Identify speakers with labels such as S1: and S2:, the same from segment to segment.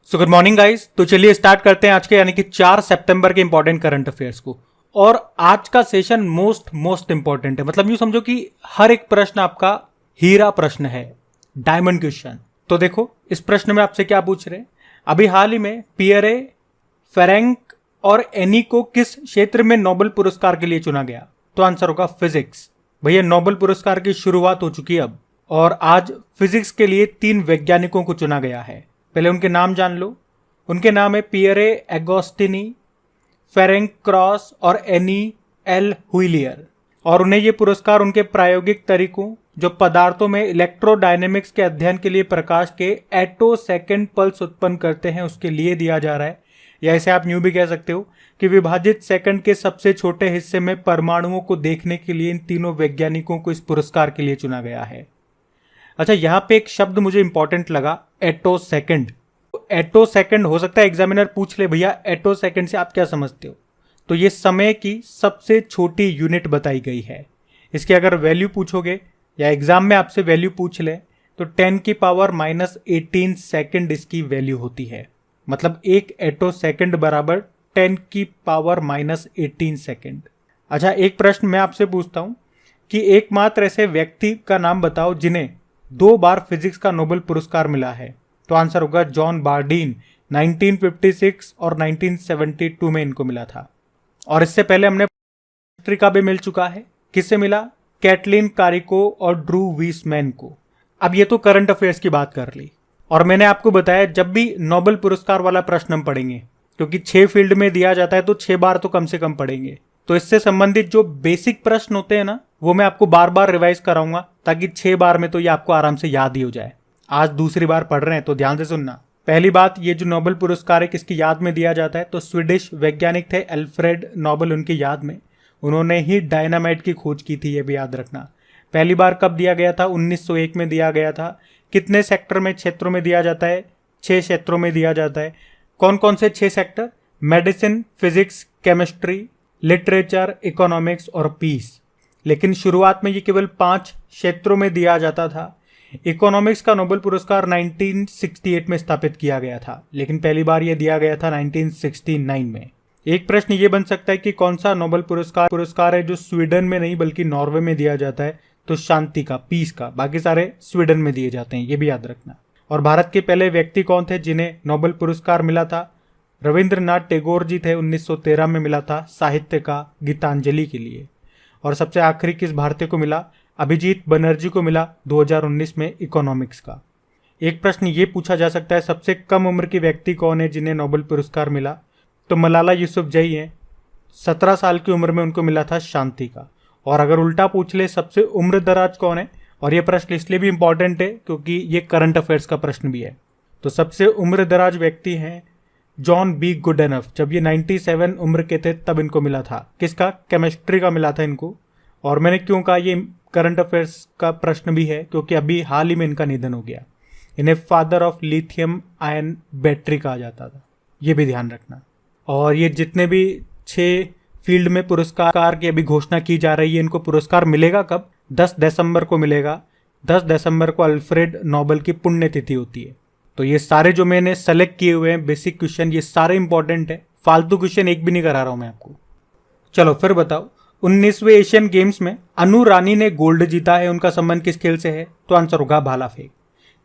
S1: So good morning guys. तो चलिए start करते हैं आज के यानी कि 4 सितंबर के इंपॉर्टेंट करंट अफेयर्स को। और आज का सेशन मोस्ट इंपॉर्टेंट है। मतलब यूं समझो कि हर एक प्रश्न आपका हीरा प्रश्न है, डायमंड क्वेश्चन। तो देखो इस प्रश्न में आपसे क्या पूछ रहे हैं। अभी हाल ही में पियरे, फेरेंक और एनी को किस क्षेत्र में नोबेल पुरस्कार के लिए चुना गया? तो आंसर होगा फिजिक्स। भैया नोबेल पुरस्कार की शुरुआत हो चुकी है अब, और आज फिजिक्स के लिए 3 वैज्ञानिकों को चुना गया है। पहले उनके नाम जान लो। उनके नाम है पियरे एगोस्टिनी, फेरेंक क्रॉस और एनी एल हुइलियर। और उन्हें ये पुरस्कार उनके प्रायोगिक तरीकों, जो पदार्थों में इलेक्ट्रोडायनेमिक्स के अध्ययन के लिए प्रकाश के एटो सेकेंड पल्स उत्पन्न करते हैं, उसके लिए दिया जा रहा है। या ऐसे आप यूं भी कह सकते हो कि विभाजित सेकंड के सबसे छोटे हिस्से में परमाणुओं को देखने के लिए इन तीनों वैज्ञानिकों को इस पुरस्कार के लिए चुना गया है। अच्छा, यहां पे एक शब्द मुझे इंपॉर्टेंट लगा, एटो सेकंड। एटो सेकंड हो सकता है एग्जामिनर पूछ ले, भैया एटो सेकंड से आप क्या समझते हो? तो ये समय की सबसे छोटी यूनिट बताई गई है। इसकी अगर वैल्यू पूछोगे या एग्जाम में आपसे वैल्यू पूछ ले तो 10 की पावर -18 सेकंड इसकी वैल्यू होती है। मतलब एक एटो सेकंड बराबर 10 की पावर -18 सेकंड। अच्छा, एक प्रश्न मैं आपसे पूछता हूं कि एकमात्र ऐसे व्यक्ति का नाम बताओ जिन्हें 2 बार फिजिक्स का नोबेल पुरस्कार मिला है। तो आंसर होगा जॉन बार्डीन। 1956 और 1972 में इनको मिला था। और इससे पहले हमने केमिस्ट्री का भी मिल चुका है। किससे मिला? कैटलिन कारिको और ड्रू वीसमैन को। अब ये तो करंट अफेयर्स की बात कर ली, और मैंने आपको बताया जब भी नोबेल पुरस्कार वाला प्रश्न हम पढ़ेंगे, क्योंकि 6 फील्ड में दिया जाता है तो 6 बार तो कम से कम पढ़ेंगे, तो इससे संबंधित जो बेसिक प्रश्न होते हैं ना, वो मैं आपको बार बार रिवाइज कराऊंगा, ताकि 6 बार में तो ये आपको आराम से याद ही हो जाए। आज दूसरी बार पढ़ रहे हैं तो ध्यान से सुनना। पहली बात, ये जो नोबेल पुरस्कार है किसकी याद में दिया जाता है? तो स्वीडिश वैज्ञानिक थे अल्फ्रेड नोबेल, उनकी याद में। उन्होंने ही डायनामाइट की खोज की थी, ये भी याद रखना। पहली बार कब दिया गया था? 1901 में दिया गया था। कितने सेक्टर में, क्षेत्रों में दिया जाता है? 6 क्षेत्रों में दिया जाता है। कौन कौन से 6 sector? Medicine, physics, chemistry, literature, economics और पीस। लेकिन शुरुआत में ये केवल 5 क्षेत्रों में दिया जाता था। इकोनॉमिक्स का नोबेल पुरस्कार 1968 में स्थापित किया गया था, लेकिन पहली बार यह दिया गया था 1969 में। एक प्रश्न ये बन सकता है कि कौन सा नोबेल पुरस्कार है जो स्वीडन में नहीं बल्कि नॉर्वे में दिया जाता है? तो शांति का, पीस का। बाकी सारे स्वीडन में दिए जाते हैं, ये भी याद रखना। और भारत के पहले व्यक्ति कौन थे जिन्हें नोबेल पुरस्कार मिला था? रविंद्रनाथ टैगोर जी थे। 1913 में मिला था साहित्य का गीतांजलि के लिए। और सबसे आखिरी किस भारतीय को मिला? अभिजीत बनर्जी को मिला 2019 में इकोनॉमिक्स का। एक प्रश्न ये पूछा जा सकता है, सबसे कम उम्र के व्यक्ति कौन है जिन्हें नोबेल पुरस्कार मिला? तो मलाला यूसुफजई हैं। 17 साल की उम्र में उनको मिला था शांति का। और अगर उल्टा पूछ ले सबसे उम्र दराज कौन है, और ये प्रश्न इसलिए भी इंपॉर्टेंट है क्योंकि ये करंट अफेयर्स का प्रश्न भी है, तो सबसे उम्र दराज व्यक्ति हैं जॉन बी गुडएनफ। जब ये 97 उम्र के थे तब इनको मिला था। किसका? केमिस्ट्री का मिला था इनको। और मैंने क्यों कहा ये करंट अफेयर्स का प्रश्न भी है, क्योंकि अभी हाल ही में इनका निधन हो गया। इन्हें father of lithium ion battery कहा जाता था, ये भी ध्यान रखना। और ये जितने भी 6 फील्ड में पुरस्कार की अभी घोषणा की जा रही है, इनको पुरस्कार मिलेगा कब? 10 दिसंबर को मिलेगा। 10 दिसंबर को अल्फ्रेड नोबेल की पुण्यतिथि होती है। तो ये सारे जो मैंने सेलेक्ट किए हुए हैं बेसिक क्वेश्चन, ये सारे इंपॉर्टेंट है। फालतू क्वेश्चन एक भी नहीं करा रहा हूं मैं आपको। चलो फिर बताओ, 19वें एशियन गेम्स में अनु रानी ने गोल्ड जीता है, उनका संबंध किस खेल से है? तो आंसर होगा भाला फेंक।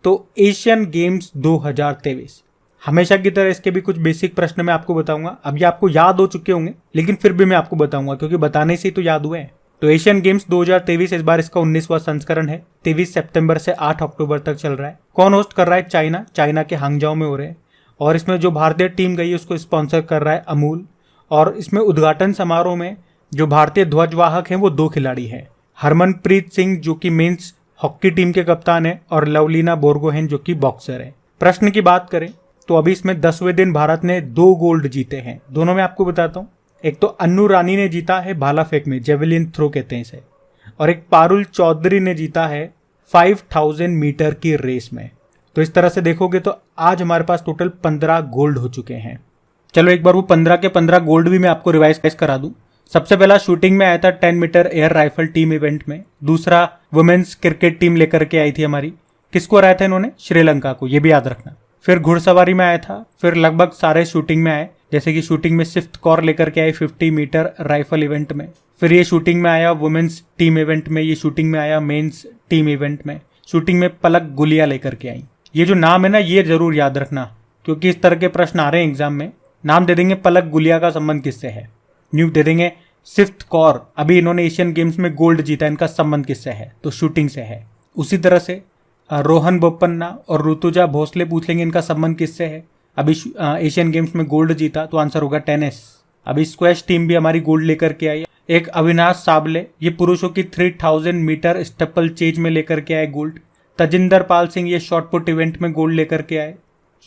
S1: तो एशियन गेम्स 2023। हमेशा की तरह इसके भी कुछ बेसिक प्रश्न मैं आपको बताऊंगा। अब ये आपको याद हो चुके होंगे, लेकिन फिर भी मैं आपको बताऊंगा क्योंकि बताने से ही तो याद हुए हैं। तो एशियन गेम्स 2023 इस बार इसका 19वां संस्करण है। 23 सितंबर से 8 अक्टूबर तक चल रहा है। कौन होस्ट कर रहा है? चाइना के हांगजाओ में हो रहे हैं। और इसमें जो भारतीय टीम गई है उसको स्पॉन्सर कर रहा है अमूल। और इसमें उद्घाटन समारोह में जो भारतीय ध्वजवाहक हैं वो 2 खिलाड़ी हैं, हरमनप्रीत सिंह जो कि मेंस हॉकी टीम के कप्तान है, और लवलीना बोरगोहेन जो कि बॉक्सर है। प्रश्न की बात करें तो अभी इसमें 10वें दिन भारत ने 2 गोल्ड जीते हैं। दोनों में आपको बताता हूँ। एक तो अन्नू रानी ने जीता है भाला फेंक में, जेवलिन थ्रो कहते हैं इसे, और एक पारुल चौधरी ने जीता है 5000 मीटर की रेस में। तो इस तरह से देखोगे तो आज हमारे पास टोटल 15 गोल्ड हो चुके हैं। चलो एक बार वो 15 के 15 गोल्ड भी मैं आपको रिवाइज करा दूं। सबसे पहला शूटिंग में आया था 10 meter air rifle team event में। दूसरा वुमेन्स क्रिकेट टीम लेकर के आई थी हमारी। किसको हराया था इन्होंने? श्रीलंका को, ये भी याद रखना। फिर घुड़सवारी में आया था, फिर लगभग सारे शूटिंग में आए, जैसे कि शूटिंग में 6th कॉर लेकर के आए 50 मीटर राइफल इवेंट में, फिर ये शूटिंग में आया वुमेन्स टीम इवेंट में, ये शूटिंग में आया मेंस टीम इवेंट में, शूटिंग में पलक गुलिया लेकर के आई। ये जो नाम है ना, ये जरूर याद रखना, क्योंकि इस तरह के प्रश्न आ रहे हैं एग्जाम में। नाम दे देंगे पलक गुलिया का संबंध किससे है, न्यू दे देंगे 6th कॉर, अभी इन्होंने एशियन गेम्स में गोल्ड जीता, इनका संबंध किससे है, तो शूटिंग से है। उसी तरह से रोहन बोपन्ना और ऋतुजा भोसले पूछ लेंगे इनका संबंध किससे है, अभी एशियन गेम्स में गोल्ड जीता, तो आंसर होगा टेनिस। अभी स्क्वैश टीम भी हमारी गोल्ड लेकर के आई। एक अविनाश साबले, ये पुरुषों की 3000 मीटर स्टेपल चेज में लेकर के आए गोल्ड। तजिंदर पाल सिंह ये शॉर्ट पुट इवेंट में गोल्ड लेकर के आए।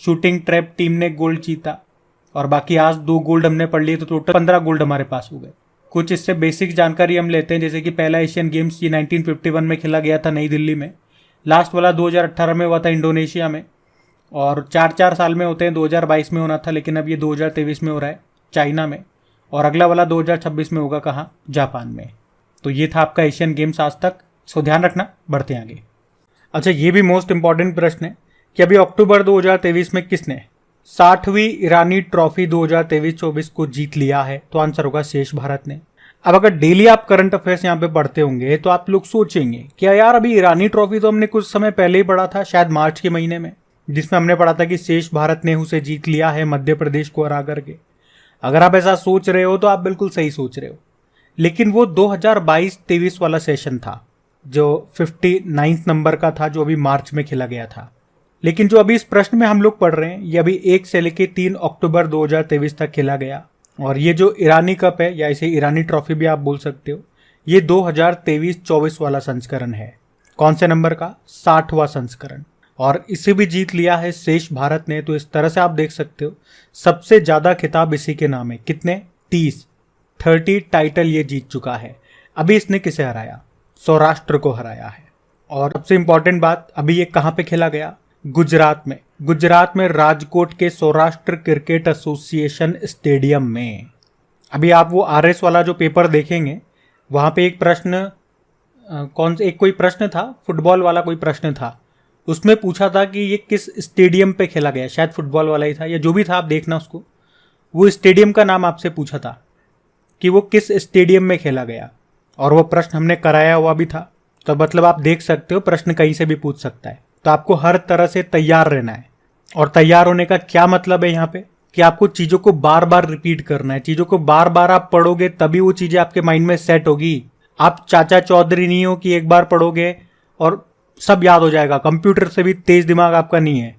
S1: शूटिंग ट्रैप टीम ने गोल्ड जीता, और बाकी आज 2 गोल्ड हमने पढ़ लिए, तो टोटल 15 गोल्ड हमारे पास हो गए। कुछ इससे बेसिक जानकारी हम लेते हैं, जैसे कि पहला एशियन गेम्स ये 1951 में खेला गया था नई दिल्ली में, लास्ट वाला 2018 में हुआ था इंडोनेशिया में, और 4-4 साल में होते हैं, 2022 में होना था, लेकिन अब ये 2023 में हो रहा है चाइना में, और अगला वाला 2026 में होगा कहाँ, जापान में। तो ये था आपका एशियन गेम्स आज तक, इसको ध्यान रखना। बढ़ते हैं आगे। अच्छा, ये भी मोस्ट इंपॉर्टेंट प्रश्न है कि अभी अक्टूबर 2023 में किसने 60वीं ईरानी ट्रॉफी 2023-24 को जीत लिया है, तो आंसर होगा शेष भारत ने। अब अगर डेली आप करंट अफेयर्स यहाँ पे पढ़ते होंगे तो आप लोग सोचेंगे कि यार अभी ईरानी ट्रॉफी तो हमने कुछ समय पहले ही पढ़ा था, शायद मार्च के महीने में, जिसमें हमने पढ़ा था कि शेष भारत ने उसे जीत लिया है मध्य प्रदेश को हरा करके। अगर आप ऐसा सोच रहे हो तो आप बिल्कुल सही सोच रहे हो, लेकिन वो 2022-23 वाला सेशन था जो 59 नंबर का था, जो अभी मार्च में खेला गया था। लेकिन जो अभी इस प्रश्न में हम लोग पढ़ रहे हैं, ये अभी 1 से लेकर 3 अक्टूबर 2023 तक खेला गया। और ये जो ईरानी कप है, या इसे ईरानी ट्रॉफी भी आप बोल सकते हो, ये 2023-24 वाला संस्करण है। कौन से नंबर का, 60वां संस्करण, और इसे भी जीत लिया है शेष भारत ने। तो इस तरह से आप देख सकते हो सबसे ज्यादा खिताब इसी के नाम है। कितने, 30 टाइटल ये जीत चुका है। अभी इसने किसे हराया, सौराष्ट्र को हराया है। और सबसे इंपॉर्टेंट बात, अभी ये कहाँ पे खेला गया, गुजरात में। गुजरात में राजकोट के सौराष्ट्र क्रिकेट एसोसिएशन स्टेडियम में। अभी आप वो आरएस वाला जो पेपर देखेंगे, वहाँ पे एक प्रश्न कोई प्रश्न था, फुटबॉल वाला कोई प्रश्न था, उसमें पूछा था कि ये किस स्टेडियम पे खेला गया, शायद फुटबॉल वाला ही था या जो भी था, आप देखना उसको। वो स्टेडियम का नाम आपसे पूछा था कि वो किस स्टेडियम में खेला गया, और वो प्रश्न हमने कराया हुआ भी था। तो मतलब आप देख सकते हो प्रश्न कहीं से भी पूछ सकता है, तो आपको हर तरह से तैयार रहना है। और तैयार होने का क्या मतलब है यहाँ पे, कि आपको चीजों को बार बार रिपीट करना है। चीजों को बार बार आप पढ़ोगे तभी वो चीजें आपके माइंड में सेट होगी। आप चाचा चौधरी नहीं हो कि एक बार पढ़ोगे और सब याद हो जाएगा। कंप्यूटर से भी तेज दिमाग आपका नहीं है,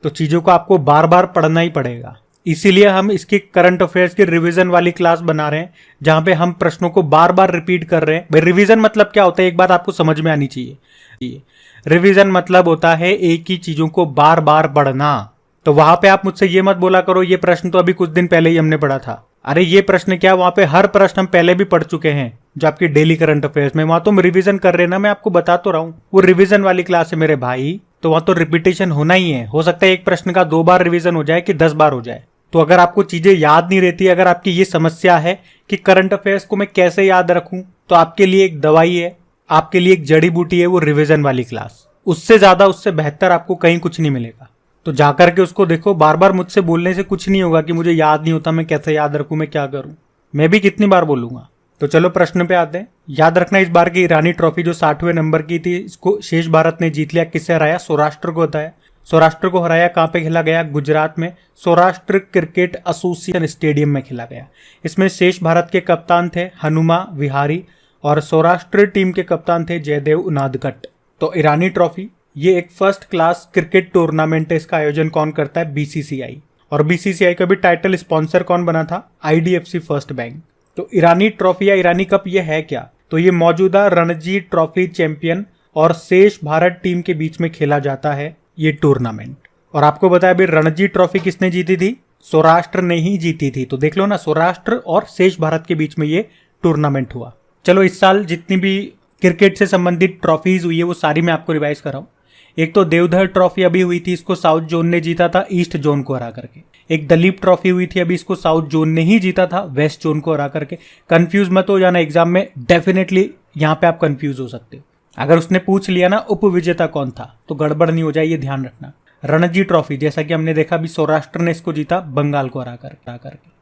S1: तो चीजों को आपको बार बार पढ़ना ही पड़ेगा। इसीलिए हम इसकी करंट अफेयर्स की रिवीजन वाली क्लास बना रहे हैं, जहां पे हम प्रश्नों को बार बार रिपीट कर रहे हैं। भाई रिवीजन मतलब क्या होता है, एक बात आपको समझ में आनी चाहिए। रिवीजन मतलब होता है एक ही चीजों को बार बार पढ़ना। तो वहां पे आप मुझसे ये मत बोला करो ये प्रश्न तो अभी कुछ दिन पहले ही हमने पढ़ा था। अरे ये प्रश्न क्या, वहां पे हर प्रश्न हम पहले भी पढ़ चुके हैं जो आपकी डेली करंट अफेयर्स में। वहां तुम रिवीजन कर रहे ना, मैं आपको बता तो रहा हूं, वो रिवीजन वाली क्लास है मेरे भाई, तो वहां तो रिपीटेशन होना ही है। हो सकता है एक प्रश्न का 2 बार रिवीजन हो जाए कि 10 बार हो जाए। तो अगर आपको चीजें याद नहीं रहती, अगर आपकी ये समस्या है कि करंट अफेयर्स को मैं कैसे याद रखूं, तो आपके लिए एक दवाई है, आपके लिए एक जड़ी बूटी है, वो रिवीजन वाली क्लास। उससे ज्यादा, उससे बेहतर आपको कहीं कुछ नहीं मिलेगा। तो जाकर के उसको देखो। बार बार मुझसे बोलने से कुछ नहीं होगा कि मुझे याद नहीं होता, मैं कैसे याद रखूं, मैं क्या करूं। मैं भी कितनी बार बोलूंगा। तो चलो प्रश्न पे आते हैं। याद रखना, इस बार की ईरानी ट्रॉफी जो 60वें नंबर की थी, इसको शेष भारत ने जीत लिया। किससे हराया, सौराष्ट्र को हराया। सौराष्ट्र को हराया। कहाँ पे खेला गया, गुजरात में सौराष्ट्र क्रिकेट एसोसिएशन स्टेडियम में खेला गया। इसमें शेष भारत के कप्तान थे हनुमा विहारी और सौराष्ट्र टीम के कप्तान थे जयदेव उनादकट। तो ईरानी ट्रॉफी ये एक फर्स्ट क्लास क्रिकेट टूर्नामेंट है। इसका आयोजन कौन करता है, बीसीसीआई। और बीसीसीआई का भी टाइटल स्पॉन्सर कौन बना था, आईडीएफसी फर्स्ट बैंक। तो ईरानी ट्रॉफी या ईरानी कप ये है क्या, तो ये मौजूदा रणजी ट्रॉफी चैंपियन और शेष भारत टीम के बीच में खेला जाता है ये टूर्नामेंट। और आपको बताया भाई रणजी ट्रॉफी किसने जीती थी, सौराष्ट्र ने ही जीती थी। तो देख लो ना, सौराष्ट्र और शेष भारत के बीच में ये टूर्नामेंट हुआ। चलो इस साल जितनी भी क्रिकेट से संबंधित ट्रॉफीज हुई है वो सारी मैं आपको रिवाइज कर रहा हूँ। एक तो देवधर ट्रॉफी अभी हुई थी, इसको साउथ जोन ने जीता था ईस्ट जोन को हरा करके। एक दलीप ट्रॉफी हुई थी, अभी इसको साउथ जोन ने ही जीता था वेस्ट जोन को हरा करके। कंफ्यूज मत हो जाना एग्जाम में, डेफिनेटली यहाँ पे आप कंफ्यूज हो सकते हो। अगर उसने पूछ लिया ना उप विजेता कौन था, तो गड़बड़ नहीं हो जाए, ये ध्यान रखना। रणजी ट्रॉफी, जैसा कि हमने देखा अभी सौराष्ट्र ने इसको जीता बंगाल को हरा करके।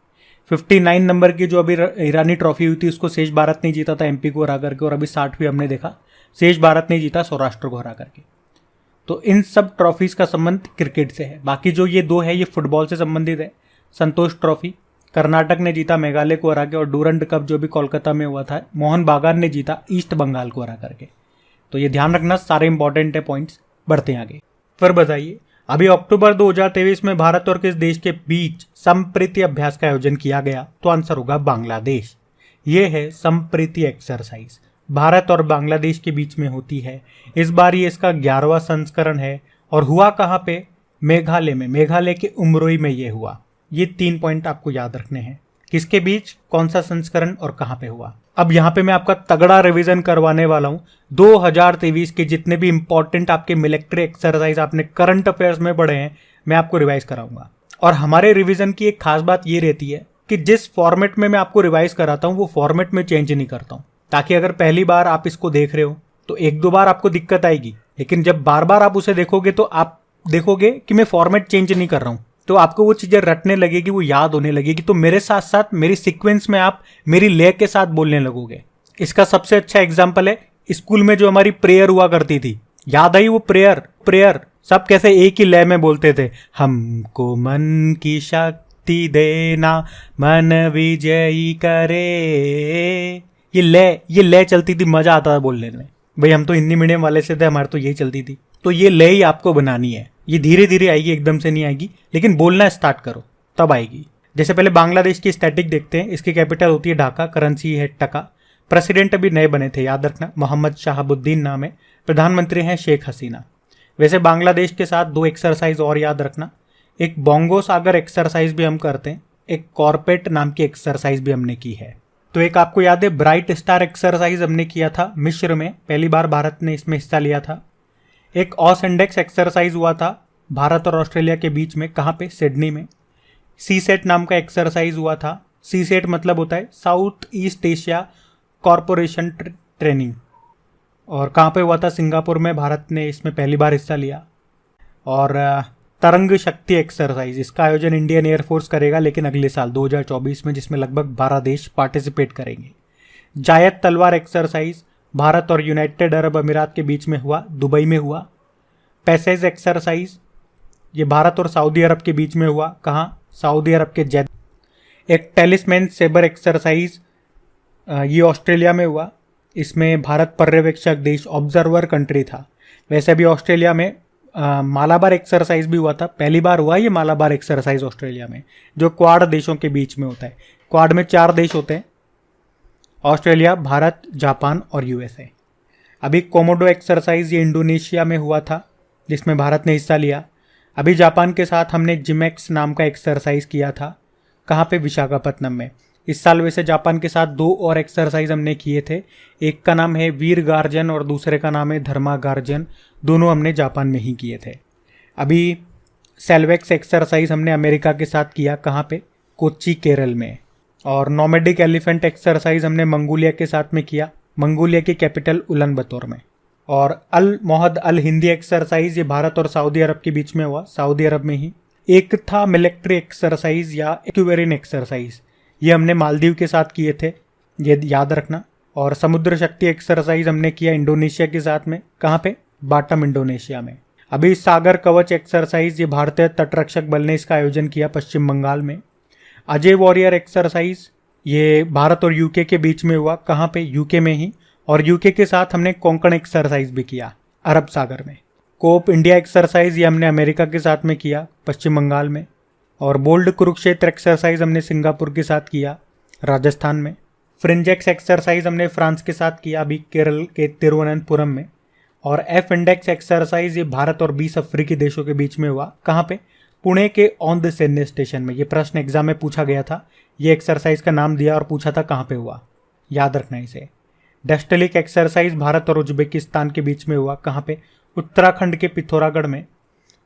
S1: 59 नंबर की जो अभी ईरानी ट्रॉफी हुई थी उसको शेष भारत ने जीता था एमपी को हरा करके, और अभी 60वीं हमने देखा शेष भारत ने जीता सौराष्ट्र को हरा करके। तो इन सब ट्रॉफीज का संबंध क्रिकेट से है। बाकी जो ये दो है ये फुटबॉल से संबंधित है। संतोष ट्रॉफी कर्नाटक ने जीता मेघालय को हरा के, और डूरंड कप जो भी कोलकाता में हुआ था मोहन बागान ने जीता ईस्ट बंगाल को हरा करके। तो ये ध्यान रखना, सारे इंपॉर्टेंट है पॉइंट्स। बढ़ते हैं आगे। फिर बताइए, अभी अक्टूबर 2023 में भारत और किस देश के बीच संप्रीति अभ्यास का आयोजन किया गया? तो आंसर होगा बांग्लादेश। ये है संप्रीति एक्सरसाइज, भारत और बांग्लादेश के बीच में होती है। इस बार ये इसका 11वां संस्करण है, और हुआ कहाँ पे? मेघालय में, मेघालय के उमरोई में ये हुआ। ये 3 पॉइंट आपको याद रखने हैं, किसके बीच, कौन सा संस्करण और कहाँ पे हुआ। अब यहाँ पे मैं आपका तगड़ा रिवीजन करवाने वाला हूँ। 2023 के जितने भी इंपॉर्टेंट आपके मिलिट्री एक्सरसाइज आपने करंट अफेयर्स में पढ़े हैं, मैं आपको रिवाइज कराऊंगा। और हमारे रिवीजन की एक खास बात ये रहती है कि जिस फॉर्मेट में मैं आपको रिवाइज कराता हूँ वो फॉर्मेट में चेंज नहीं करता हूँ, ताकि अगर पहली बार आप इसको देख रहे हो तो 1-2 बार आपको दिक्कत आएगी, लेकिन जब बार बार आप उसे देखोगे तो आप देखोगे कि मैं फॉर्मेट चेंज नहीं कर रहा हूँ, तो आपको वो चीजें रटने लगेगी, वो याद होने लगेगी। तो मेरे साथ साथ मेरी सीक्वेंस में आप मेरी लय के साथ बोलने लगोगे। इसका सबसे अच्छा एग्जाम्पल है स्कूल में जो हमारी प्रेयर हुआ करती थी, याद आई वो प्रेयर सब कैसे एक ही लय में बोलते थे? हमको मन की शक्ति देना, मन विजयी करे। ये लय चलती थी, मजा आता था बोलने में। भाई हम तो हिंदी मीडियम वाले से थे, हमारे तो यही चलती थी। तो ये लय ही आपको बनानी है। ये धीरे धीरे आएगी, एकदम से नहीं आएगी, लेकिन बोलना स्टार्ट करो तब आएगी। जैसे पहले बांग्लादेश की स्टैटिक देखते हैं। इसकी कैपिटल होती है ढाका, करेंसी है टका। प्रेसिडेंट अभी नए बने थे, याद रखना, मोहम्मद शाहबुद्दीन नाम है। प्रधानमंत्री हैं शेख हसीना। वैसे बांग्लादेश के साथ 2 एक्सरसाइज और याद रखना, एक बोंगो सागर एक्सरसाइज भी हम करते हैं, एक कॉर्पेट नाम की एक्सरसाइज भी हमने की है। तो एक आपको याद है ब्राइट स्टार एक्सरसाइज हमने किया था मिस्र में, पहली बार भारत ने इसमें हिस्सा लिया था। एक ऑस इंडेक्स एक्सरसाइज हुआ था भारत और ऑस्ट्रेलिया के बीच में, कहाँ पे? सिडनी में। सी सेट नाम का एक्सरसाइज हुआ था। सी सेट मतलब होता है south east Asia corporation training, और कहाँ पे हुआ था? सिंगापुर में। भारत ने इसमें पहली बार हिस्सा लिया। और तरंग शक्ति एक्सरसाइज, इसका आयोजन इंडियन एयरफोर्स करेगा, लेकिन अगले साल 2024 में, जिसमें लगभग 12 देश पार्टिसिपेट करेंगे। जायद तलवार एक्सरसाइज भारत और यूनाइटेड अरब अमीरात के बीच में हुआ, दुबई में हुआ। पैसेज एक्सरसाइज ये भारत और सऊदी अरब के बीच में हुआ, कहाँ? सऊदी अरब के जेद। एक टेलिस्मैन सेबर एक्सरसाइज ये ऑस्ट्रेलिया में हुआ। इसमें भारत पर्यवेक्षक देश, ऑब्जर्वर कंट्री था। वैसे भी ऑस्ट्रेलिया में मालाबार एक्सरसाइज भी हुआ था, पहली बार हुआ ये मालाबार एक्सरसाइज ऑस्ट्रेलिया में, जो क्वाड देशों के बीच में होता है। क्वाड में 4 देश होते हैं, ऑस्ट्रेलिया, भारत, जापान और यूएसए। अभी कोमोडो एक्सरसाइज ये इंडोनेशिया में हुआ था, जिसमें भारत ने हिस्सा लिया। अभी जापान के साथ हमने जिमेक्स नाम का एक्सरसाइज किया था, कहाँ पे? विशाखापत्तनम में। इस साल वैसे जापान के साथ 2 और एक्सरसाइज हमने किए थे, एक का नाम है वीर गार्जन और दूसरे का नाम है धर्मा गार्जन, दोनों हमने जापान में ही किए थे। अभी सेल्वेक्स एक्सरसाइज हमने अमेरिका के साथ किया, कहाँ पे? कोच्चि केरल में। और नोमैडिक एलिफेंट एक्सरसाइज हमने मंगोलिया के साथ में किया, मंगोलिया की कैपिटल उलानबतर में। और अल मोहद अल हिंदी एक्सरसाइज ये भारत और सऊदी अरब के बीच में हुआ, सऊदी अरब में ही। एक था मिलिट्री एक्सरसाइज या एक्वेरिन एक्सरसाइज, ये हमने मालदीव के साथ किए थे, ये याद रखना। और समुद्र शक्ति एक्सरसाइज हमने किया इंडोनेशिया के साथ में, कहाँ पे? बाटम इंडोनेशिया में। अभी सागर कवच एक्सरसाइज ये भारतीय तटरक्षक बल ने इसका आयोजन किया पश्चिम बंगाल में। अजय वॉरियर एक्सरसाइज ये भारत और यूके के बीच में हुआ, कहाँ पे? यूके में ही। और यूके के साथ हमने कोंकण एक्सरसाइज भी किया अरब सागर में। कोप इंडिया एक्सरसाइज ये हमने अमेरिका के साथ में किया पश्चिम बंगाल में। और बोल्ड कुरुक्षेत्र एक्सरसाइज हमने सिंगापुर के साथ किया राजस्थान में। फ्रिंजेक्स एक्सरसाइज हमने फ्रांस के साथ किया अभी केरल के तिरुवनंतपुरम में। और एफ इंडेक्स एक्सरसाइज ये भारत और 20 अफ्रीकी देशों के बीच में हुआ, कहाँ पे? पुणे के ऑन द सैन्य स्टेशन में। ये प्रश्न एग्जाम में पूछा गया था, ये एक्सरसाइज का नाम दिया और पूछा था कहाँ पे हुआ, याद रखना इसे। डस्टलिक एक्सरसाइज भारत और उज्बेकिस्तान के बीच में हुआ, कहाँ पे? उत्तराखंड के पिथौरागढ़ में।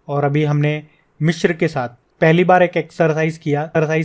S1: और अभी हमने मिस्र के साथ पहली बार एक एक्सरसाइज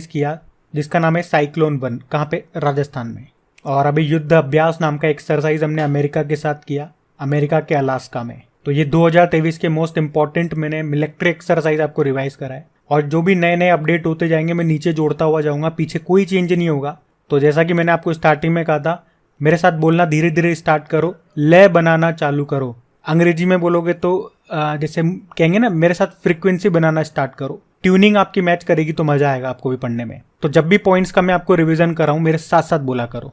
S1: किया जिसका नाम है साइक्लोन 1, कहाँ पे? राजस्थान में। और अभी युद्ध अभ्यास नाम का एक्सरसाइज हमने अमेरिका के साथ किया, अमेरिका के अलास्का में। तो ये 2023 के मोस्ट इंपॉर्टेंट मैंने मिलिट्री एक्सरसाइज आपको रिवाइज करा है, और जो भी नए नए अपडेट होते जाएंगे मैं नीचे जोड़ता हुआ जाऊंगा, पीछे कोई चेंज नहीं होगा। तो जैसा कि मैंने आपको स्टार्टिंग में कहा था, मेरे साथ बोलना धीरे धीरे स्टार्ट करो, लय बनाना चालू करो। अंग्रेजी में बोलोगे तो जैसे कहेंगे ना, मेरे साथ फ्रीक्वेंसी बनाना स्टार्ट करो। ट्यूनिंग आपकी मैच करेगी तो मजा आएगा आपको भी पढ़ने में। तो जब भी पॉइंट्स का मैं आपको रिवीजन कर रहा हूँ, मेरे साथ साथ बोला करो,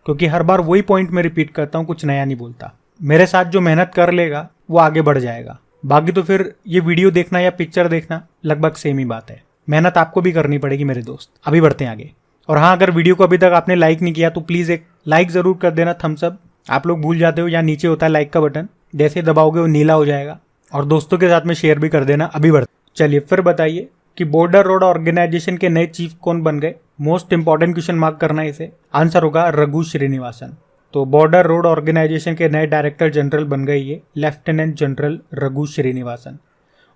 S1: क्योंकि हर बार वही पॉइंट मैं रिपीट करता हूँ, कुछ नया नहीं बोलता। मेरे साथ जो मेहनत कर लेगा वो आगे बढ़ जाएगा, बाकी तो फिर ये वीडियो देखना या पिक्चर देखना लगभग सेम ही बात है। मेहनत आपको भी करनी पड़ेगी मेरे दोस्त। अभी बढ़ते हैं आगे। और हाँ, अगर वीडियो को अभी तक आपने लाइक नहीं किया तो प्लीज़ एक लाइक ज़रूर कर देना, थम्स अप। आप लोग भूल जाते हो, यहाँ नीचे होता है लाइक का बटन, जैसे ही दबाओगे वो नीला हो जाएगा। और दोस्तों के साथ में शेयर भी कर देना। अभी बढ़ते, चलिए फिर बताइए कि बॉर्डर रोड ऑर्गेनाइजेशन के नए चीफ कौन बन गए। मोस्ट इंपॉर्टेंट क्वेश्चन मार्क करना है इसे। आंसर होगा रघु श्रीनिवासन। तो बॉर्डर रोड ऑर्गेनाइजेशन के नए डायरेक्टर जनरल बन गए ये लेफ्टिनेंट जनरल रघु श्रीनिवासन।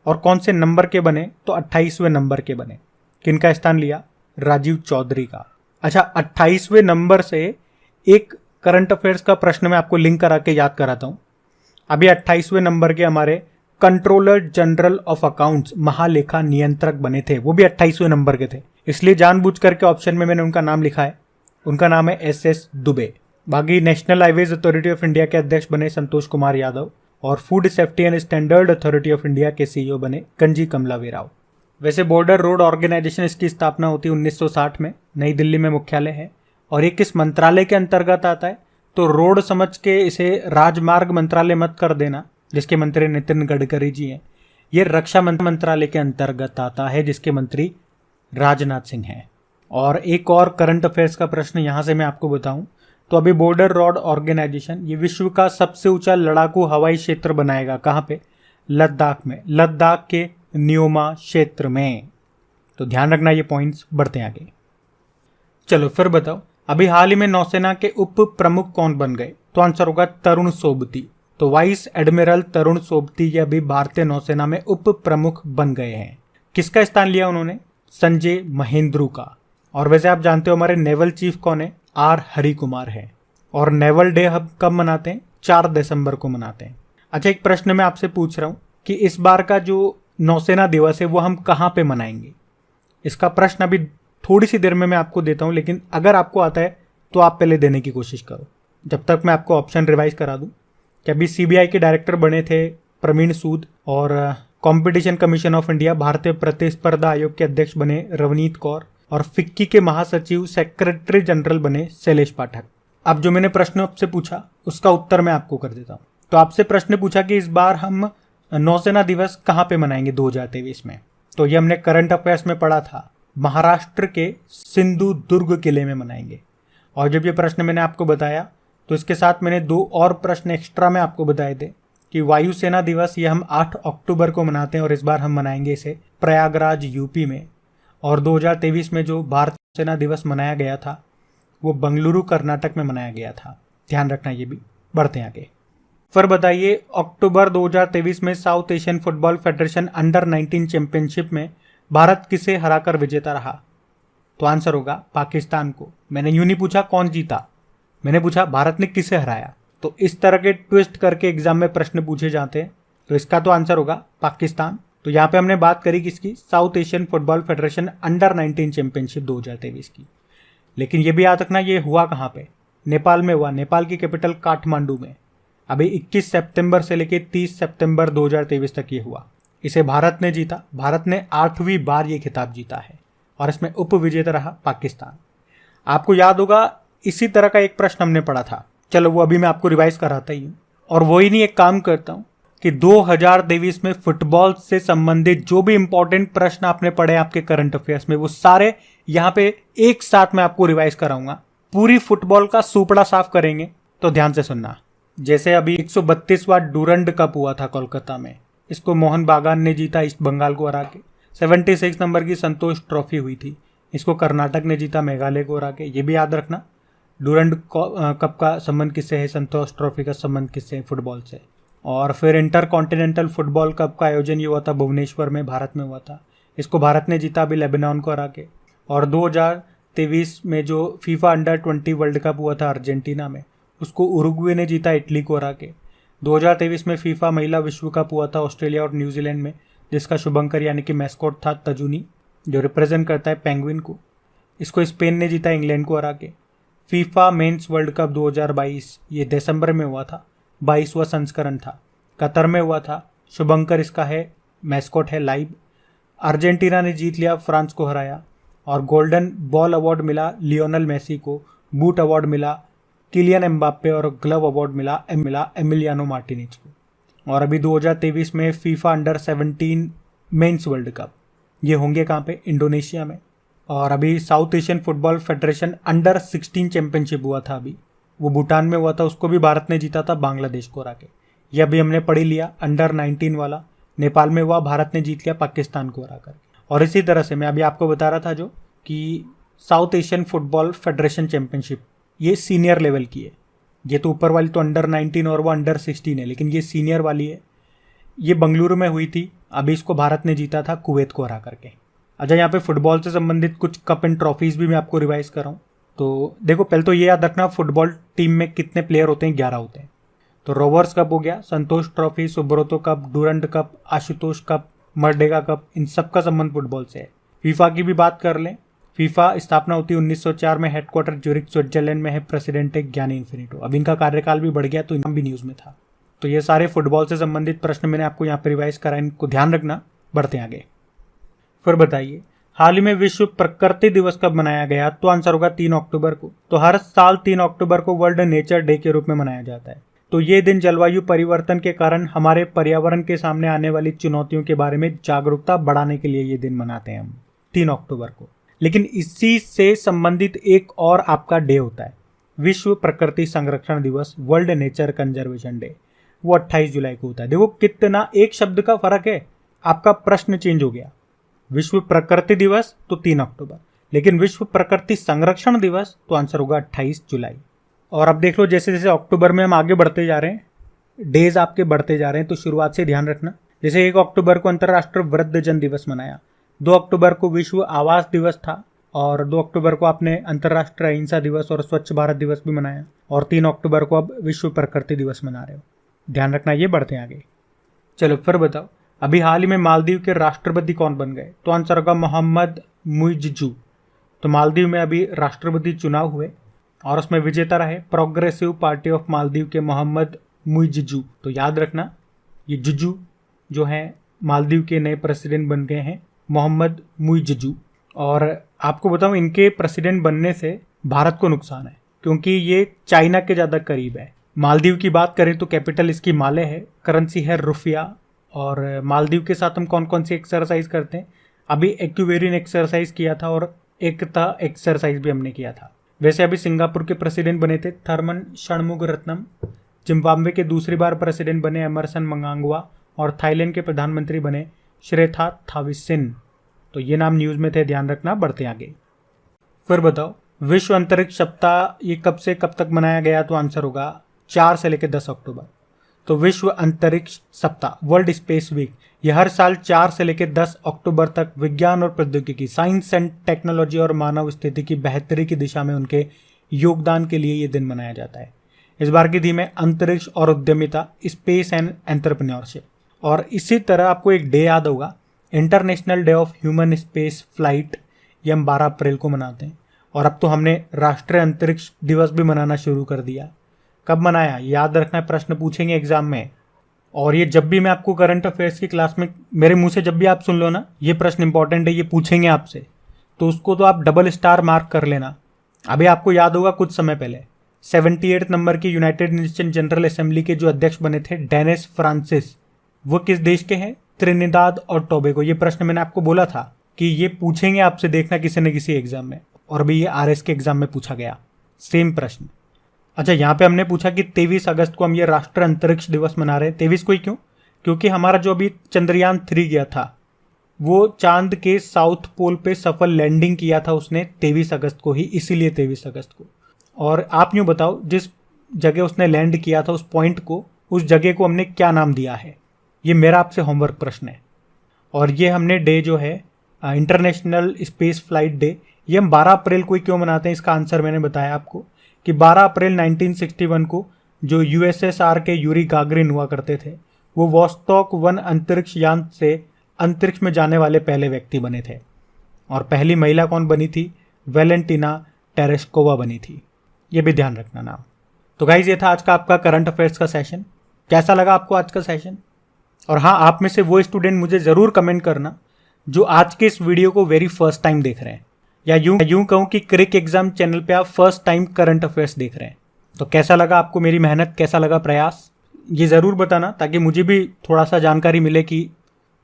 S1: और कौन से नंबर के बने, तो 28वें नंबर के बने। किनका स्थान लिया, राजीव चौधरी का। अच्छा, 28वें नंबर से एक करंट अफेयर्स का प्रश्न मैं आपको लिंक करा के याद कराता हूं। अभी 28वें नंबर के हमारे कंट्रोलर जनरल ऑफ अकाउंट्स, महालेखा नियंत्रक बने थे, वो भी 28वें नंबर के थे, इसलिए जानबूझ करके ऑप्शन में मैंने उनका नाम लिखा है। उनका नाम है एस दुबे। बाकी national highways authority of India के अध्यक्ष बने संतोष कुमार यादव, और food safety and standard authority of India के सीईओ बने कंजी कमलावी राव। वैसे बॉर्डर रोड ऑर्गेनाइजेशन, इसकी स्थापना होती है 1960 में, नई दिल्ली में मुख्यालय है। और ये किस मंत्रालय के अंतर्गत आता है, तो रोड समझ के इसे राजमार्ग मंत्रालय मत कर देना, जिसके मंत्री नितिन गडकरी जी हैं। ये रक्षा मंत्रालय के अंतर्गत आता है, जिसके मंत्री राजनाथ सिंह हैं। और एक और करंट अफेयर्स का प्रश्न यहाँ से मैं आपको बताऊं, तो अभी बॉर्डर रोड ऑर्गेनाइजेशन ये विश्व का सबसे ऊंचा लड़ाकू हवाई क्षेत्र बनाएगा। कहाँ पे, लद्दाख में, लद्दाख के न्योमा क्षेत्र में। तो ध्यान रखना ये पॉइंट्स। बढ़ते हैं आगे। चलो फिर बताओ, अभी हाल ही में नौसेना के उप प्रमुख कौन बन गए, तो आंसर होगा तरुण सोबती। तो वाइस एडमिरल तरुण सोबती ये अभी भारतीय नौसेना में उप प्रमुख बन गए हैं। किसका स्थान लिया उन्होंने, संजय महेंद्रू का। और वैसे आप जानते हो हमारे नेवल चीफ कौन है, आर हरि कुमार है। और नेवल डे हम कब मनाते हैं, 4 दिसंबर को मनाते हैं। अच्छा, एक प्रश्न मैं आपसे पूछ रहा हूं कि इस बार का जो नौसेना दिवस है वो हम कहाँ पे मनाएंगे। इसका प्रश्न अभी थोड़ी सी देर में मैं आपको देता हूं, लेकिन अगर आपको आता है तो आप पहले देने की कोशिश करो, जब तक मैं आपको ऑप्शन रिवाइज करा दूं। कि अभी सीबीआई के डायरेक्टर बने थे प्रवीण सूद, और कंपटीशन कमीशन ऑफ इंडिया, भारतीय प्रतिस्पर्धा आयोग के अध्यक्ष बने रवनीत कौर, और फिक्की के महासचिव सेक्रेटरी जनरल बने शैलेश पाठक। अब जो मैंने प्रश्न आपसे पूछा उसका उत्तर मैं आपको कर देता हूँ। तो आपसे प्रश्न पूछा कि इस बार हम नौसेना दिवस कहाँ पे मनाएंगे 2023 में, तो ये हमने करंट अफेयर्स में पढ़ा था, महाराष्ट्र के सिंधु दुर्ग किले में मनाएंगे। और जब ये प्रश्न मैंने आपको बताया तो इसके साथ मैंने 2 और प्रश्न एक्स्ट्रा में आपको बताए थे कि वायुसेना दिवस ये हम 8 अक्टूबर को मनाते हैं, और इस बार हम मनाएंगे इसे प्रयागराज यूपी में। और 2023 में जो भारतीय सेना दिवस मनाया गया था वो बंगलुरु कर्नाटक में मनाया गया था। ध्यान रखना ये भी। बढ़ते हैं आगे। फिर बताइए, अक्टूबर 2023 में south Asian football federation under 19 championship में भारत किसे हराकर विजेता रहा, तो आंसर होगा पाकिस्तान को। मैंने यूं नहीं पूछा कौन जीता, मैंने पूछा भारत ने किसे हराया। तो इस तरह के ट्विस्ट करके एग्जाम में प्रश्न पूछे जाते हैं, तो इसका तो आंसर होगा पाकिस्तान। तो यहाँ पे हमने बात करी किसकी, south Asian football federation under 19 championship 2023 की। लेकिन ये भी याद रखना ये हुआ कहाँ पे, नेपाल में हुआ, नेपाल की कैपिटल काठमांडू में। अभी 21 सितंबर से लेकर 30 सितंबर 2023 तक ये हुआ। इसे भारत ने जीता। भारत ने 8वीं बार ये खिताब जीता है, और इसमें उप विजेता रहा पाकिस्तान। आपको याद होगा इसी तरह का एक प्रश्न हमने पढ़ा था, चलो वो अभी मैं आपको रिवाइज कराता ही हूँ। और वही नहीं, एक काम करता हूँ कि 2023 में फुटबॉल से संबंधित जो भी इंपॉर्टेंट प्रश्न आपने पढ़े आपके करंट अफेयर्स में, वो सारे यहाँ पे एक साथ मैं आपको रिवाइज कराऊंगा। पूरी फुटबॉल का सुपड़ा साफ करेंगे, तो ध्यान से सुनना। जैसे अभी 132वां डूरंड कप हुआ था कोलकाता में, इसको मोहन बागान ने जीता ईस्ट बंगाल को हरा के। 76 नंबर की संतोष ट्रॉफी हुई थी, इसको कर्नाटक ने जीता मेघालय को हरा के। ये भी याद रखना, डूरंड कप का संबंध किससे है, संतोष ट्रॉफी का संबंध किससे है, फुटबॉल से। और फिर इंटर कॉन्टिनेंटल फुटबॉल कप का आयोजन ये हुआ था भुवनेश्वर में, भारत में हुआ था, इसको भारत ने जीता अभी लेबनान को हरा के। और 2023 में जो फीफा अंडर 20 वर्ल्ड कप हुआ था अर्जेंटीना में, उसको उरुग्वे ने जीता इटली को हरा के। 2023 में फीफा महिला विश्व कप हुआ था ऑस्ट्रेलिया और न्यूजीलैंड में, जिसका शुभंकर यानी कि मैस्कॉट था तजुनी, जो रिप्रेजेंट करता है पेंगुइन को। इसको स्पेन ने जीता इंग्लैंड को हरा के। फीफा मेंस वर्ल्ड कप 2022 ये दिसंबर में हुआ था, 22वां संस्करण था, कतर में हुआ था। शुभंकर इसका है मैस्कॉट है लाइव। अर्जेंटीना ने जीत लिया, फ्रांस को हराया। और गोल्डन बॉल अवार्ड मिला लियोनल मेसी को, बूट अवार्ड मिला किलियन एम्बाप्पे और ग्लव अवार्ड मिला एमिलियानो मार्टिनेज को। और अभी 2023 में FIFA under 17 mains world cup ये होंगे कहाँ पे? इंडोनेशिया में। और अभी south Asian football federation under 16 championship हुआ था, अभी वो भूटान में हुआ था, उसको भी भारत ने जीता था बांग्लादेश को हरा के। ये अभी हमने पढ़ लिया अंडर 19 वाला नेपाल में हुआ, भारत ने जीत लिया पाकिस्तान को हरा कर। और इसी तरह से मैं अभी आपको बता रहा था जो कि south Asian football federation championship ये सीनियर लेवल की है। ये तो ऊपर वाली तो अंडर 19 और वो अंडर 16 है, लेकिन ये सीनियर वाली है। ये बंगलुरु में हुई थी, अभी इसको भारत ने जीता था कुवैत को हरा करके। अच्छा, यहाँ पे फुटबॉल से संबंधित कुछ कप एंड ट्रॉफीज भी मैं आपको रिवाइज कर रहा हूँ। तो देखो, पहले तो ये याद रखना फुटबॉल टीम में कितने प्लेयर होते हैं? 11 होते हैं। तो रोवर्स कप हो गया, Santosh trophy, Subroto cup, Durand cup, Ashutosh cup, Merdeka cup, इन सब का संबंध फुटबॉल से है। फीफा की भी बात कर लें, फीफा स्थापना होती है 1904 में, हेडक्वार्टर ज्यूरिख स्विट्जरलैंड में है, प्रेसिडेंट है ज्ञानी इन्फिनिटो। अब इनका कार्यकाल भी बढ़ गया तो इनाम भी न्यूज में था। तो ये सारे फुटबॉल से संबंधित प्रश्न मैंने आपको यहाँ पर रिवाइज करा, इनको ध्यान रखना। बढ़ते आगे। फिर बताइए, हाल ही में विश्व प्रकृति दिवस कब मनाया गया? तो आंसर होगा 3 अक्टूबर को। तो हर साल 3 अक्टूबर को वर्ल्ड नेचर डे के रूप में मनाया जाता है। तो ये दिन जलवायु परिवर्तन के कारण हमारे पर्यावरण के सामने आने वाली चुनौतियों के बारे में जागरूकता बढ़ाने के लिए ये दिन मनाते हैं हम 3 अक्टूबर को। लेकिन इसी से संबंधित एक और आपका डे होता है, विश्व प्रकृति संरक्षण दिवस, वर्ल्ड नेचर कंजर्वेशन डे। वो 28 जुलाई को होता है। देखो कितना एक शब्द का फर्क है, आपका प्रश्न चेंज हो गया। विश्व प्रकृति दिवस तो 3 अक्टूबर, लेकिन विश्व प्रकृति संरक्षण दिवस तो आंसर होगा 28 जुलाई। और अब देख लो, जैसे जैसे अक्टूबर में हम आगे बढ़ते जा रहे हैं, डेज आपके बढ़ते जा रहे हैं, तो शुरुआत से ध्यान रखना। जैसे 1 अक्टूबर को अंतर्राष्ट्रीय वृद्धजन दिवस मनाया, 2 अक्टूबर को विश्व आवास दिवस था, और 2 अक्टूबर को आपने अंतर्राष्ट्रीय अहिंसा दिवस और स्वच्छ भारत दिवस भी मनाया, और 3 अक्टूबर को अब विश्व प्रकृति दिवस मना रहे हो। ध्यान रखना, ये बढ़ते हैं आगे। चलो फिर बताओ, अभी हाल ही में मालदीव के राष्ट्रपति कौन बन गए? तो आंसर होगा मोहम्मद मुइज्जू। तो मालदीव में अभी राष्ट्रपति चुनाव हुए और उसमें विजेता रहे प्रोग्रेसिव पार्टी ऑफ मालदीव के मोहम्मद मुइज्जू। तो याद रखना, ये जुजू जो है मालदीव के नए प्रेसिडेंट बन गए हैं, मोहम्मद मुइज्जू। और आपको बताऊं, इनके प्रेसिडेंट बनने से भारत को नुकसान है, क्योंकि ये चाइना के ज़्यादा करीब है। मालदीव की बात करें तो कैपिटल इसकी माले है, करेंसी है रुपया। और मालदीव के साथ हम कौन कौन सी एक्सरसाइज करते हैं? अभी एक्यूवेरियन एक्सरसाइज किया था और एकता एक्सरसाइज भी हमने किया था। वैसे अभी सिंगापुर के प्रेसिडेंट बने थे थर्मन षणमुगरत्नम, जिम्बाब्वे के दूसरी बार प्रेसिडेंट बने एमरसन मंगांगवा, और थाईलैंड के प्रधानमंत्री बने श्रेथा थाविसिन। तो ये नाम न्यूज़ में थे, ध्यान रखना। बढ़ते आगे। फिर बताओ, विश्व अंतरिक्ष सप्ताह ये कब से कब तक मनाया गया? तो आंसर होगा 4 से लेकर 10 अक्टूबर। तो विश्व अंतरिक्ष सप्ताह, वर्ल्ड स्पेस वीक, ये हर साल 4 से लेकर 10 अक्टूबर तक विज्ञान और प्रौद्योगिकी, साइंस एंड टेक्नोलॉजी और मानव स्थिति की बेहतरी की दिशा में उनके योगदान के लिए ये दिन मनाया जाता है। इस बार की थीम है अंतरिक्ष और उद्यमिता, स्पेस एंड एंटरप्रेन्योरशिप। और इसी तरह आपको एक डे याद होगा, international day of human space flight, ये हम 12 अप्रैल को मनाते हैं। और अब तो हमने राष्ट्रीय अंतरिक्ष दिवस भी मनाना शुरू कर दिया। कब मनाया? याद रखना, प्रश्न पूछेंगे एग्जाम में। और ये जब भी मैं आपको करंट अफेयर्स की क्लास में मेरे मुंह से जब भी आप सुन लो ना, ये प्रश्न इंपॉर्टेंट है, ये पूछेंगे आपसे, तो उसको तो आप डबल स्टार मार्क कर लेना। अभी आपको याद होगा कुछ समय पहले 78 नंबर की यूनाइटेड नेशन जनरल असेंबली के जो अध्यक्ष बने थे डेनिस फ्रांसिस, वो किस देश के हैं? त्रिनिदाद और टोबैगो। ये प्रश्न मैंने आपको बोला था कि ये पूछेंगे आपसे, देखना किसी न किसी एग्जाम में। और अभी ये RS के एग्जाम में पूछा गया सेम प्रश्न। अच्छा, यहाँ पे हमने पूछा कि 23 अगस्त को हम ये राष्ट्रीय अंतरिक्ष दिवस मना रहे हैं। 23 को ही क्यों? क्योंकि हमारा जो अभी चंद्रयान 3 गया था, वो चांद के साउथ पोल पे सफल लैंडिंग किया था उसने 23 अगस्त को ही, इसीलिए 23 अगस्त को। और आप यूँ बताओ, जिस जगह उसने लैंड किया था, उस पॉइंट को, उस जगह को हमने क्या नाम दिया है? ये मेरा आपसे होमवर्क प्रश्न है। और ये हमने डे जो है इंटरनेशनल स्पेस फ्लाइट डे, ये हम 12 अप्रैल को ही क्यों मनाते हैं? इसका आंसर मैंने बताया आपको कि 12 अप्रैल 1961 को जो यूएसएसआर के यूरी गागरिन हुआ करते थे, वो वोस्टॉक 1 अंतरिक्ष यान से अंतरिक्ष में जाने वाले पहले व्यक्ति बने थे। और पहली महिला कौन बनी थी? वेलेंटिना टेरेस्कोवा बनी थी। ये भी ध्यान रखना नाम। तो गाइज ये था आज का आपका करंट अफेयर्स का सेशन। कैसा लगा आपको आज का सेशन? और हाँ, आप में से वो स्टूडेंट मुझे ज़रूर कमेंट करना जो आज के इस वीडियो को वेरी फर्स्ट टाइम देख रहे हैं, या यूं कहूँ कि क्रिक एग्जाम चैनल पे आप फर्स्ट टाइम करंट अफेयर्स देख रहे हैं। तो कैसा लगा आपको मेरी मेहनत, कैसा लगा प्रयास, ये ज़रूर बताना, ताकि मुझे भी थोड़ा सा जानकारी मिले कि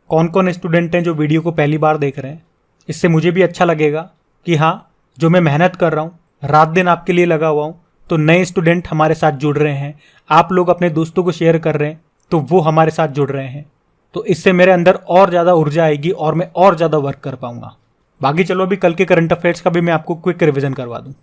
S1: कौन कौन स्टूडेंट हैं जो वीडियो को पहली बार देख रहे हैं। इससे मुझे भी अच्छा लगेगा कि हाँ, जो मैं मेहनत कर रहा हूँ, रात दिन आपके लिए लगा हुआ हूँ, तो नए स्टूडेंट हमारे साथ जुड़ रहे हैं, आप लोग अपने दोस्तों को शेयर कर रहे हैं, तो वो हमारे साथ जुड़ रहे हैं। तो इससे मेरे अंदर और ज़्यादा ऊर्जा आएगी और मैं और ज़्यादा वर्क कर पाऊंगा। बाकी चलो अभी कल के करंट अफेयर्स का भी मैं आपको क्विक रिवीजन करवा दूं।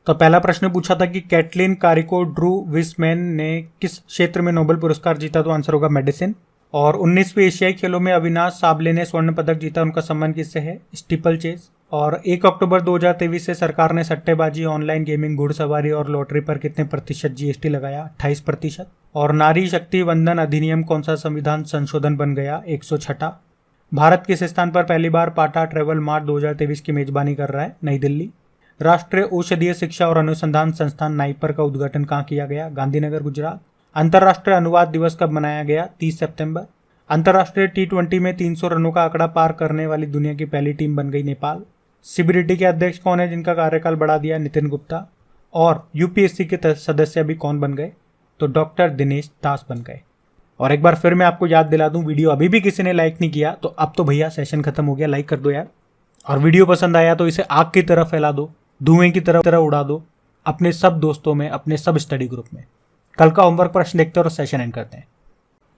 S1: तो पहला प्रश्न पूछा था कि कैटलिन कारिको ड्रू विसमैन ने किस क्षेत्र में नोबेल पुरस्कार जीता? तो आंसर होगा मेडिसिन। और 19वीं एशियाई खेलों में अविनाश साबले ने स्वर्ण पदक जीता, उनका सम्मान किससे है? Steeple chase. और 1 अक्टूबर 2023 से सरकार ने सट्टेबाजी, ऑनलाइन गेमिंग, घुड़सवारी और लॉटरी पर कितने प्रतिशत जीएसटी लगाया? 28%। और नारी शक्ति वंदन अधिनियम कौन सा संविधान संशोधन बन गया? 106। भारत किस स्थान पर पहली बार पाटा ट्रेवल मार्ट 2023 की मेजबानी कर रहा है? नई दिल्ली। राष्ट्रीय औषधीय शिक्षा और अनुसंधान संस्थान नाइपर का उद्घाटन कहाँ किया गया? गांधीनगर, गुजरात। अंतर्राष्ट्रीय अनुवाद दिवस कब मनाया गया? 30 सितंबर। अंतर्राष्ट्रीय T20 में 300 रनों का आंकड़ा पार करने वाली दुनिया की पहली टीम बन गई नेपाल। सीबीडीटी के अध्यक्ष कौन है जिनका कार्यकाल बढ़ा दिया? नितिन गुप्ता। और यूपीएससी के सदस्य भी कौन बन गए? तो डॉक्टर दिनेश दास बन गए। और एक बार फिर मैं आपको याद दिला दूं, वीडियो अभी भी किसी ने लाइक नहीं किया तो अब तो भैया सेशन खत्म हो गया, लाइक कर दो यार। और वीडियो पसंद आया तो इसे आग की तरह फैला दो, धुएं की तरह उड़ा दो अपने सब दोस्तों में, अपने सब स्टडी ग्रुप में। कल का होमवर्क प्रश्न देखते हैं और सेशन एंड करते हैं।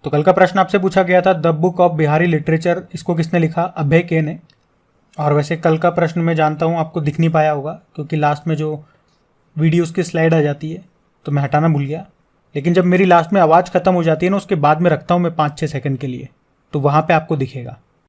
S1: तो कल का प्रश्न आपसे पूछा गया था, the book of Bihari literature, इसको किसने लिखा? अभय के ने। और वैसे कल का प्रश्न मैं जानता हूँ आपको दिख नहीं पाया होगा, क्योंकि लास्ट में जो वीडियोस की स्लाइड आ जाती है तो मैं हटाना भूल गया। लेकिन जब मेरी लास्ट में आवाज़ खत्म हो जाती है ना, उसके बाद में रखता हूँ मैं 5-6 सेकंड के लिए, तो वहाँ पे आपको दिखेगा।